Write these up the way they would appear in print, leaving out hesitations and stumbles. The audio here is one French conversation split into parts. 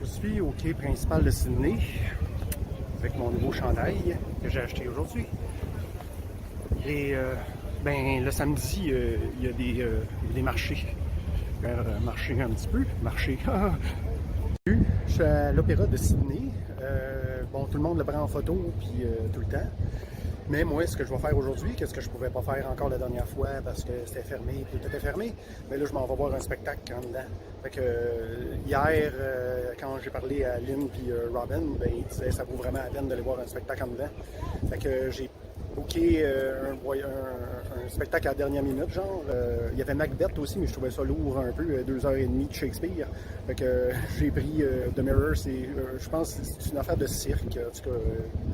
Je suis au quai principal de Sydney avec mon nouveau chandail que j'ai acheté aujourd'hui. Et le samedi, il y a des marchés. Marché un petit peu. Marché. Je suis à l'Opéra de Sydney. Tout le monde le prend en photo puis tout le temps. Mais moi, ce que je vais faire aujourd'hui, qu'est-ce que je ne pouvais pas faire encore la dernière fois parce que c'était fermé, tout était fermé, mais là, je m'en vais voir un spectacle en dedans. Fait que hier, quand j'ai parlé à Lynn et Robin, ils disaient que ça vaut vraiment la peine d'aller voir un spectacle en dedans. Fait que j'ai booké un spectacle à la dernière minute, genre. Il y avait Macbeth aussi, mais je trouvais ça lourd un peu, 2h30 de Shakespeare. Fait que j'ai pris The Mirror, je pense que c'est une affaire de cirque. En tout cas,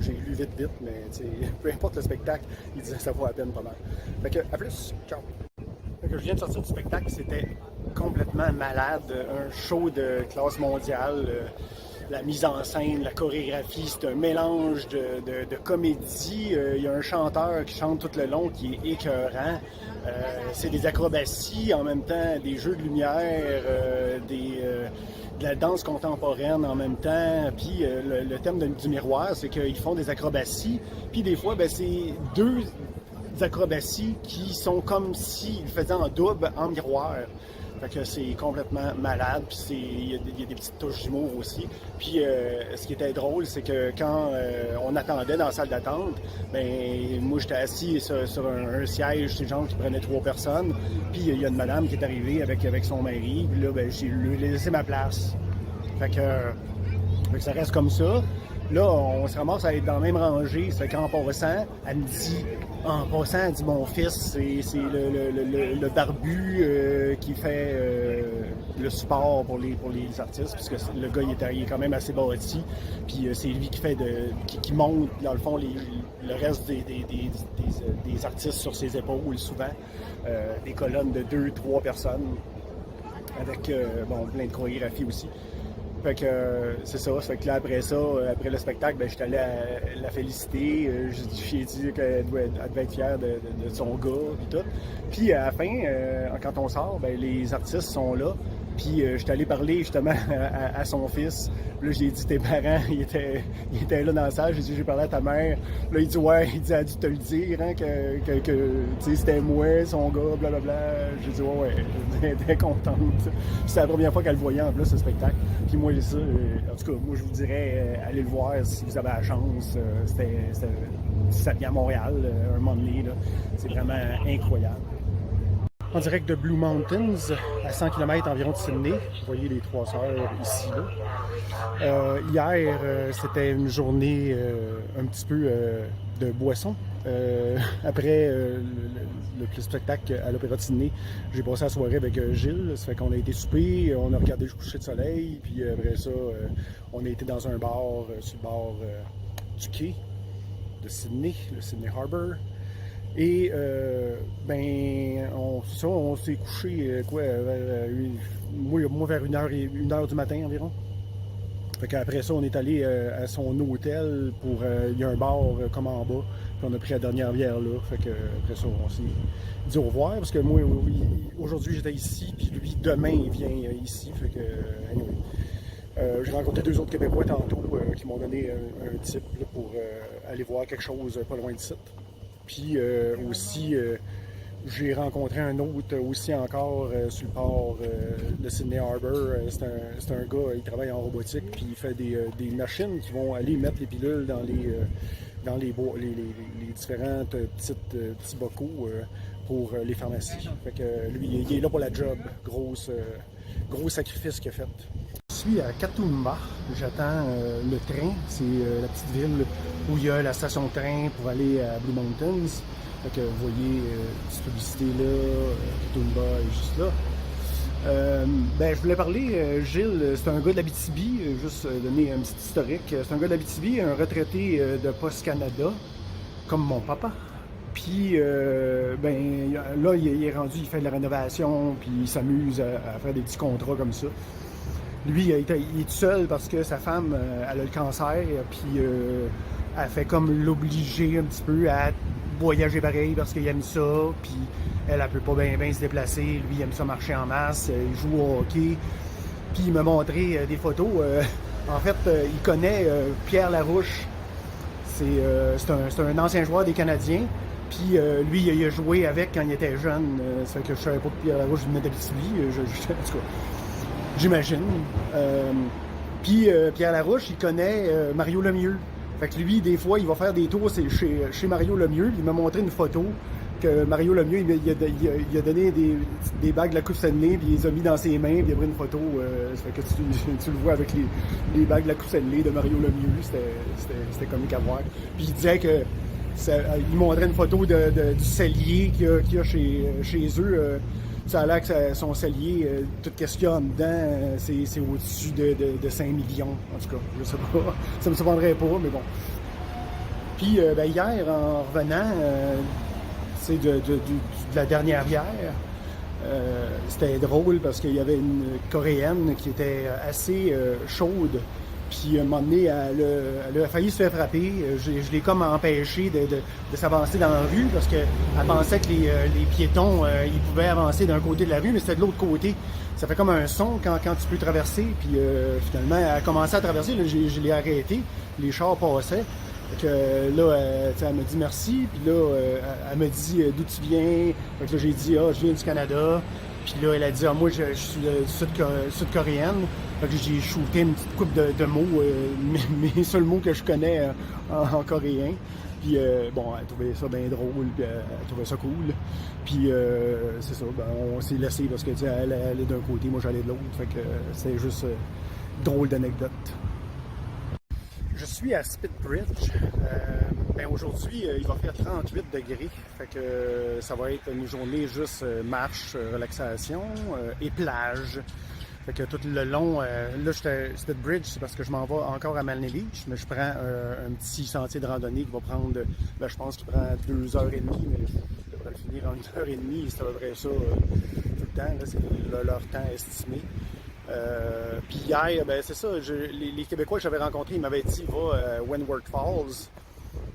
j'ai lu vite, mais peu importe le spectacle, il disait que ça vaut la peine pas mal. Fait que, à plus, ciao! Fait que je viens de sortir du spectacle, c'était complètement malade, un show de classe mondiale. La mise en scène, la chorégraphie, c'est un mélange de comédie. Il y a un chanteur qui chante tout le long qui est écœurant. C'est des acrobaties, en même temps des jeux de lumière, de la danse contemporaine en même temps. Puis le thème du miroir, c'est qu'ils font des acrobaties. Puis des fois, c'est deux acrobaties qui sont comme s'ils faisaient en double, en miroir. Fait que c'est complètement malade, puis il y a des petites touches d'humour aussi. Puis ce qui était drôle, c'est que quand on attendait dans la salle d'attente, moi j'étais assis sur un siège, c'est genre qui prenait 3 personnes. Puis il y a une madame qui est arrivée avec son mari, puis là j'ai laissé ma place. Fait que ça reste comme ça. Là, on se ramasse à être dans la même rangée. C'est qu'en passant, elle me dit, mon fils, c'est le barbu qui fait le support pour les artistes, puisque le gars, il est quand même assez bâti. Puis c'est lui qui monte, dans le fond, le reste des artistes sur ses épaules, souvent. Des colonnes de 2-3 personnes, avec plein de chorégraphie aussi. Fait que c'est ça. Fait que là, après le spectacle, j'étais allé la féliciter. J'ai dit qu'elle devait être fière de son gars et tout. Puis à la fin, quand on sort, les artistes sont là. Puis j'étais allé parler justement à son fils. Là, j'ai dit, tes parents, ils étaient là dans la salle. J'ai dit, j'ai parlé à ta mère. Là, il dit, ouais, elle a dû te le dire, hein, que c'était moi, son gars, blablabla. J'ai dit, ouais, elle était contente. C'est la première fois qu'elle le voyait en plus, ce spectacle. Puis moi, en tout cas, moi, je vous dirais, allez le voir si vous avez la chance. Ça vient à Montréal, un moment donné, là. C'est vraiment incroyable. En direct de Blue Mountains, à 100 km environ de Sydney. Vous voyez les 3 sœurs ici, là. Hier, c'était une journée un petit peu de boisson. Après le spectacle à l'Opéra de Sydney, j'ai passé la soirée avec Gilles. Ça fait qu'on a été souper, on a regardé le coucher de soleil, puis après ça, on a été dans un bar sur le bord du quai de Sydney, le Sydney Harbour. Et on s'est couché vers 1h du matin environ. Fait qu'après ça, on est allé à son hôtel pour. Il y a un bar comme en bas. Puis on a pris la dernière bière là. Fait que après ça, on s'est dit au revoir. Parce que moi, aujourd'hui, j'étais ici. Puis lui, demain, il vient ici. Fait que, anyway. J'ai rencontré 2 autres Québécois tantôt qui m'ont donné un tip là, pour aller voir quelque chose pas loin du site. Puis aussi, j'ai rencontré un autre aussi encore sur le port de Sydney Harbour. C'est un gars, il travaille en robotique, puis il fait des machines qui vont aller mettre les pilules dans les différents petits bocaux pour les pharmacies. Fait que lui, il est là pour la job. Gros sacrifice qu'il a fait. Je suis à Katoomba, j'attends le train, c'est la petite ville où il y a la station de train pour aller à Blue Mountains. Fait que vous voyez cette publicité là, Katoomba est juste là. Je voulais parler, Gilles, c'est un gars de l'Abitibi, juste donner un petit historique. C'est un gars de l'Abitibi, un retraité de Post Canada, comme mon papa. Puis là, il est rendu, il fait de la rénovation, puis il s'amuse à faire des petits contrats comme ça. Lui, il est tout seul parce que sa femme, elle a le cancer, puis elle fait comme l'obliger un petit peu à voyager pareil parce qu'il aime ça, puis elle peut pas bien se déplacer. Lui, il aime ça marcher en masse, il joue au hockey. Puis il m'a montré des photos. En fait, il connaît Pierre Larouche. C'est un ancien joueur des Canadiens. Puis lui, il a joué avec quand il était jeune. Ça fait que je savais pas que Pierre Larouche venait d'Abitibi. En tout cas, j'imagine. Puis Pierre Larouche, il connaît Mario Lemieux. Fait que lui, des fois, il va faire des tours chez Mario Lemieux. Il m'a montré une photo que Mario Lemieux, il a donné des bagues de la Coupe Stanley, puis il les a mis dans ses mains, puis il a pris une photo. Ça fait que tu le vois avec les bagues de la Coupe Stanley de Mario Lemieux. C'était comique à voir. Puis il disait que il montrait une photo du cellier qu'il y a chez eux. Ça a l'air que son cellier, tout ce qu'il y a en dedans, c'est au-dessus de 5 millions. En tout cas, je sais pas. Ça me surprendrait pas, mais bon. Puis hier, en revenant, de la dernière bière, c'était drôle parce qu'il y avait une Coréenne qui était assez chaude. Puis à un moment donné, elle a failli se faire frapper. Je l'ai comme empêché de s'avancer dans la rue parce qu'elle pensait que les piétons, ils pouvaient avancer d'un côté de la rue, mais c'était de l'autre côté. Ça fait comme un son quand tu peux traverser. Puis finalement, elle a commencé à traverser. Là, je l'ai arrêté. Les chars passaient. Fait que là, elle m'a dit merci. Puis là, elle m'a dit d'où tu viens. Fait que là, j'ai dit, je viens du Canada. Puis là, elle a dit, moi, je suis sud-coréenne. Fait que j'ai shooté une petite coupe de mots, mes seuls mots que je connais en coréen. Puis bon, elle trouvait ça bien drôle, puis elle trouvait ça cool. Puis c'est ça, on s'est laissé parce que elle est d'un côté, moi j'allais de l'autre. Fait que c'est juste drôle d'anecdote. Je suis à Spitbridge. Aujourd'hui, il va faire 38 degrés. Fait que ça va être une journée juste marche, relaxation et plage. Fait que tout le long, là, Spitbridge, c'est parce que je m'en vais encore à Malney Beach, mais je prends un petit sentier de randonnée qui va prendre, je pense qu'il prend 2h30, mais je devrais le finir en 1h30, c'est à peu près ça tout le temps, là, c'est leur temps estimé. Puis hier, c'est ça, les Québécois que j'avais rencontrés, ils m'avaient dit va à Wentworth Falls,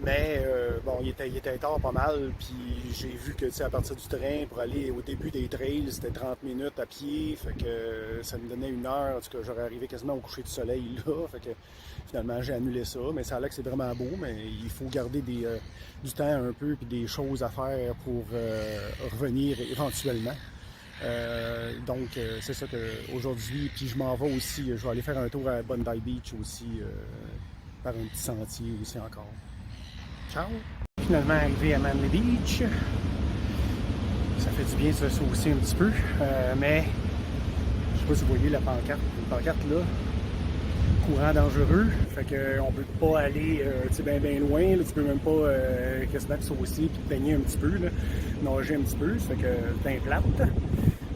mais bon, il était tard pas mal, puis j'ai vu que à partir du train pour aller au début des trails, c'était 30 minutes à pied, fait que ça me donnait 1 heure, en tout cas j'aurais arrivé quasiment au coucher du soleil là, fait que finalement j'ai annulé ça, mais ça a l'air que c'est vraiment beau, mais il faut garder du temps un peu puis des choses à faire pour revenir éventuellement. Donc c'est ça qu'aujourd'hui, puis je m'en vais aussi, je vais aller faire un tour à Bondi Beach aussi, par un petit sentier aussi encore. Ciao! Finalement arrivé à Manly Beach. Ça fait du bien de se saucer un petit peu, mais je sais pas si vous voyez la pancarte. Une pancarte là, courant dangereux, fait qu'on peut pas aller bien loin, là, tu peux même pas quasiment te saucer et te baigner un petit peu, là, nager un petit peu, ça fait que c'est bien plate.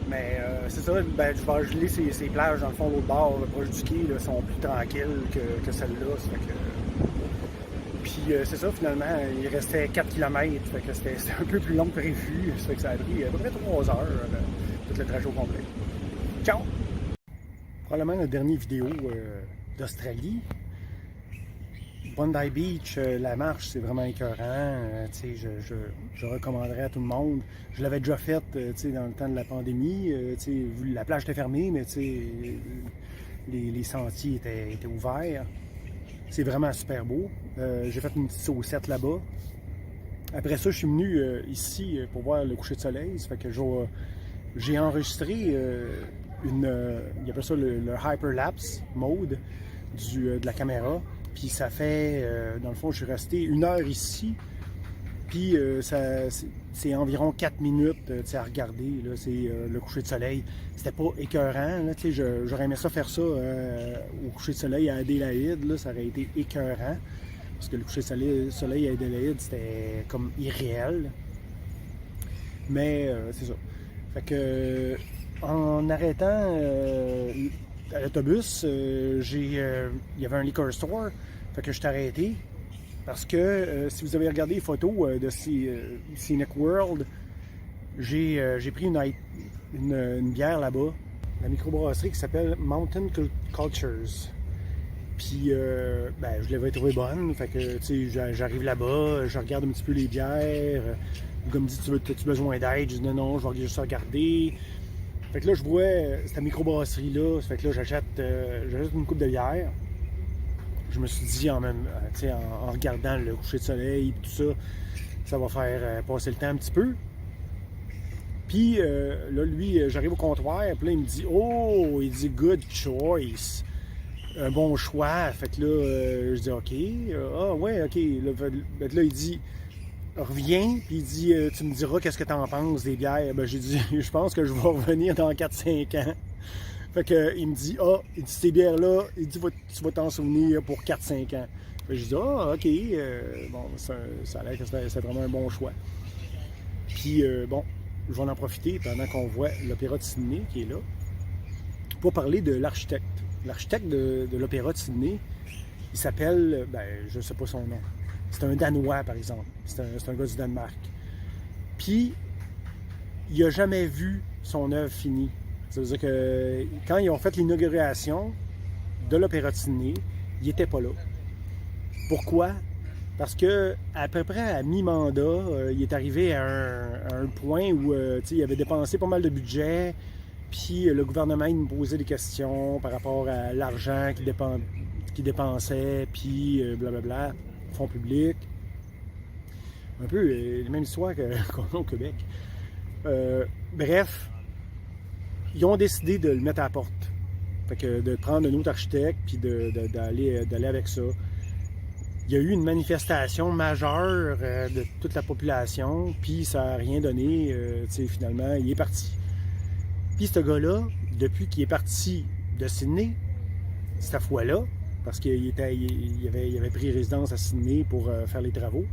Mais c'est ça, je vais geler ces plages dans le fond, l'autre bord, proche du quai, là, sont plus tranquilles que celle-là. Ça fait que... Puis c'est ça, finalement, il restait 4 km, fait que c'était un peu plus long que prévu. Ça fait que ça a pris à peu près 3 heures, tout le trajet au complet. Ciao! Probablement la dernière vidéo d'Australie. Bondi Beach, la marche, c'est vraiment écœurant. Je recommanderais à tout le monde. Je l'avais déjà faite dans le temps de la pandémie. La plage était fermée, mais les sentiers étaient ouverts. C'est vraiment super beau. J'ai fait une petite saucette là-bas. Après ça, je suis venu ici pour voir le coucher de soleil. Ça fait que j'ai enregistré il appelle ça le hyperlapse mode de la caméra. Puis ça fait, dans le fond, je suis resté 1 heure ici. Puis c'est environ 4 minutes à regarder. C'est le coucher de soleil. C'était pas écœurant. J'aurais aimé ça faire ça au coucher de soleil à Adélaïde. Là, ça aurait été écœurant. Parce que le coucher de soleil à Adélaïde, c'était comme irréel. Mais c'est ça. Fait que en arrêtant à l'autobus, il y avait un liquor store. Fait que je t'ai arrêté. Parce que si vous avez regardé les photos de Scenic World, j'ai pris une bière là-bas, la microbrasserie qui s'appelle Mountain Cultures. Puis je l'avais trouvée bonne, fait que j'arrive là-bas, je regarde un petit peu les bières. Le gars me dit as-tu besoin d'aide? Je dis non, je vais juste regarder. Fait que là, je vois cette microbrasserie-là. Fait que là, j'achète une coupe de bière. Je me suis dit, en regardant le coucher de soleil et tout ça, ça va faire passer le temps un petit peu. Puis là, lui, j'arrive au comptoir, puis là, il me dit, oh, il dit, good choice. Un bon choix. Fait que là, je dis, OK. Ah, ouais, OK. Là, il dit, reviens, puis il dit, tu me diras qu'est-ce que t'en penses des bières. Ben, j'ai dit, je pense que je vais revenir dans 4-5 ans. Fait que, il me dit, il dit, ces bières-là, il dit, tu vas t'en souvenir pour 4-5 ans. Fait que je dis, OK. Bon, ça a l'air que c'était vraiment un bon choix. Puis, bon, je vais en profiter pendant qu'on voit l'Opéra de Sydney qui est là, pour parler de l'architecte. L'architecte de l'Opéra de Sydney, il s'appelle, je ne sais pas son nom. C'est un Danois, par exemple. C'est un gars du Danemark. Puis, il n'a jamais vu son œuvre finie. Ça veut dire que quand ils ont fait l'inauguration de l'Opéra de Sydney, il n'était pas là. Pourquoi? Parce que à peu près à mi-mandat, il est arrivé à un point où il avait dépensé pas mal de budget, puis le gouvernement il me posait des questions par rapport à l'argent qu'il dépensait, puis blablabla, fonds publics. Un peu les mêmes histoires qu'on a au Québec. Bref, ils ont décidé de le mettre à la porte. Fait que de prendre un autre architecte, puis d'aller avec ça. Il y a eu une manifestation majeure de toute la population, puis ça n'a rien donné. Finalement, il est parti. Puis ce gars-là, depuis qu'il est parti de Sydney, cette fois-là, parce qu'il avait pris résidence à Sydney pour faire les travaux,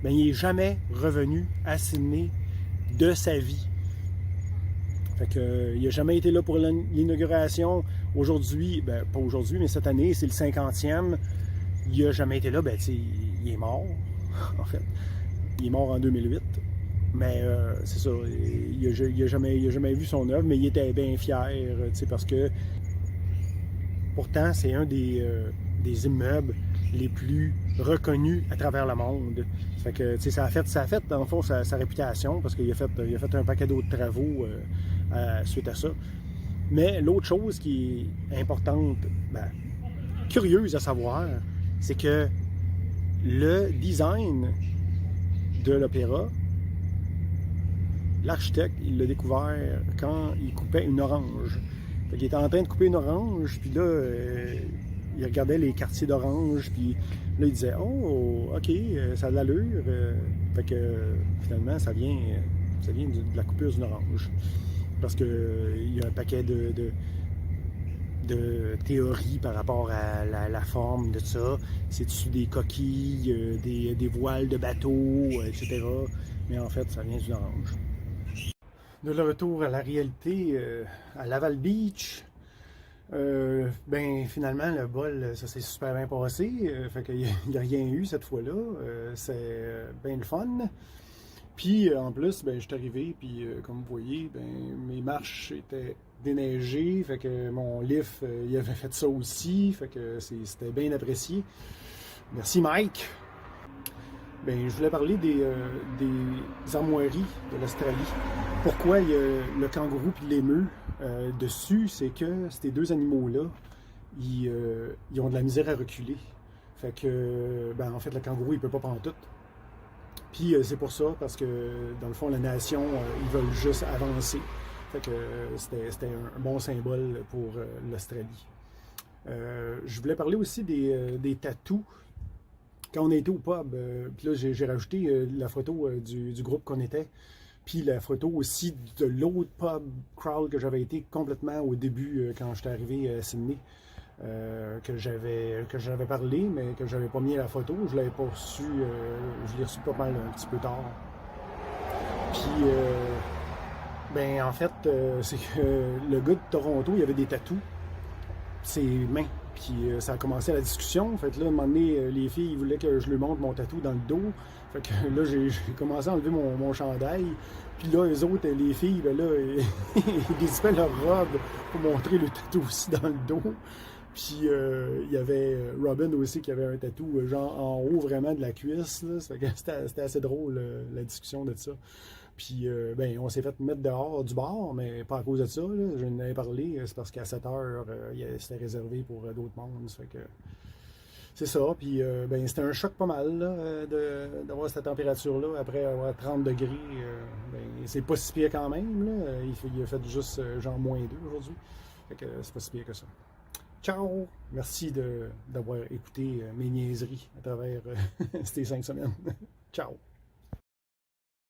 bien, il n'est jamais revenu à Sydney de sa vie. Fait que, il n'a jamais été là pour l'inauguration. Aujourd'hui, pas aujourd'hui, mais cette année, c'est le 50e. Il n'a jamais été là, il est mort, en fait. Il est mort en 2008. Mais c'est ça, il n'a jamais vu son œuvre, mais il était bien fier, parce que pourtant, c'est un des immeubles les plus reconnus à travers le monde. Fait que, ça a fait, dans le fond, sa réputation, parce qu'il a fait un paquet d'autres travaux suite à ça. Mais l'autre chose qui est importante, curieuse à savoir, c'est que le design de l'opéra, l'architecte, il l'a découvert quand il coupait une orange. Fait qu'il était en train de couper une orange, puis là, il regardait les quartiers d'orange, puis là, il disait « Oh, OK, ça a de l'allure. » Fait que, finalement, ça vient de la coupure d'une orange. Parce qu'il y a un paquet de théories par rapport à la forme de ça. C'est dessus des coquilles, des voiles de bateaux, etc. Mais en fait, ça vient d'une orange. De le retour à la réalité, à Laval Beach, finalement, le bol, ça s'est super bien passé. Fait qu'il n'y a rien eu cette fois-là. C'est bien le fun. Puis, en plus, je suis arrivé, puis comme vous voyez, mes marches étaient déneigées. Fait que mon lift, il avait fait ça aussi. Fait que c'était bien apprécié. Merci, Mike. Je voulais parler des armoiries de l'Australie. Pourquoi il y a le kangourou et l'émeu dessus, c'est que ces deux animaux-là, ils ont de la misère à reculer. Fait que, en fait, le kangourou, il peut pas pantoute. Puis c'est pour ça, parce que, dans le fond, la nation, ils veulent juste avancer. Fait que c'était un bon symbole pour l'Australie. Je voulais parler aussi des tatous. Quand on a été au pub, puis là, j'ai rajouté la photo du groupe qu'on était, puis la photo aussi de l'autre pub crawl que j'avais été complètement au début, quand j'étais arrivé à Sydney, que j'avais parlé, mais que j'avais pas mis la photo. Je l'avais pas reçu, je l'ai reçu pas mal un petit peu tard. Puis, en fait, c'est que le gars de Toronto, il y avait des tatous, ses mains. Puis ça a commencé la discussion. Fait que là, à un moment donné, les filles voulaient que je leur montre mon tatou dans le dos. Fait que là, j'ai commencé à enlever mon chandail. Puis là, eux autres, les filles, ils dézipaient leur robe pour montrer le tatou aussi dans le dos. Puis il y avait Robin aussi qui avait un tatou genre en haut vraiment de la cuisse. Là. Fait que c'était assez drôle, la discussion de ça. Puis, ben, on s'est fait mettre dehors du bar, mais pas à cause de ça. Là. Je n'en avais parlé, c'est parce qu'à 7 heures, c'était réservé pour d'autres mondes. Ça fait que c'est ça. Puis, ben, c'était un choc pas mal là, d'avoir cette température-là après avoir 30 degrés. Ben, c'est pas si pire quand même. Là. Il a fait juste genre -2 aujourd'hui. Fait que c'est pas si pire que ça. Ciao! Merci d'avoir écouté mes niaiseries à travers ces 5 semaines. Ciao!